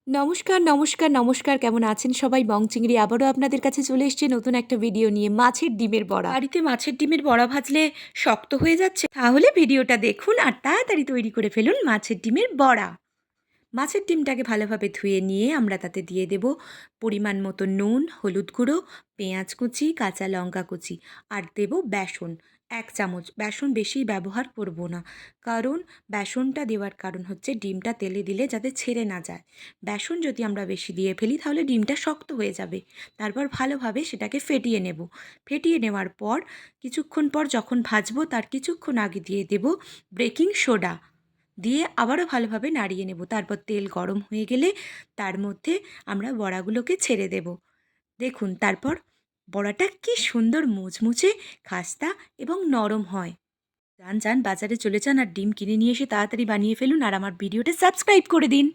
নমস্কার, নমস্কার, নমস্কার। কেমন আছেন সবাই? বং চিংড়ি আবারও আপনাদের কাছে চলে এসেছি নতুন একটা ভিডিও নিয়ে। মাছের ডিমের বড়া। বাড়িতে মাছের ডিমের বড়া ভাজলে শক্ত হয়ে যাচ্ছে? তাহলে ভিডিওটা দেখুন আর তাড়াতাড়ি তৈরি করে ফেলুন মাছের ডিমের বড়া। মাছের ডিমটাকে ভালোভাবে ধুয়ে নিয়ে আমরা তাতে দিয়ে দেব পরিমাণ মতো নুন, হলুদ গুঁড়ো, পেঁয়াজ কুচি, কাঁচা লঙ্কা কুচি আর দেব বেসন ১ চামচ। বেসন বেশি ব্যবহার করব না, কারণ বেসনটা দেওয়ার কারণ হচ্ছে ডিমটা তেলে দিলে যাতে ছেড়ে না যায়। বেসন যদি আমরা বেশি দিয়ে ফেলি তাহলে ডিমটা শক্ত হয়ে যাবে। তারপর ভালোভাবে সেটাকে ফেটিয়ে নেব। ফেটিয়ে নেওয়ার পর কিছুক্ষণ পর যখন ভাজবো তার কিছুক্ষণ আগে দিয়ে দেব বেকিং সোডা। দিয়ে আবারও ভালোভাবে নাড়িয়ে নেব। তারপর তেল গরম হয়ে গেলে তার মধ্যে আমরা বড়াগুলোকে ছেড়ে দেব। দেখুন তারপর বড়াটা কি সুন্দর মুচমুচে, খাস্তা এবং নরম হয়। যান, যান বাজারে চলে যান আর ডিম কিনে নিয়ে এসে তাড়াতাড়ি বানিয়ে ফেলুন আর আমার ভিডিওটা সাবস্ক্রাইব করে দিন।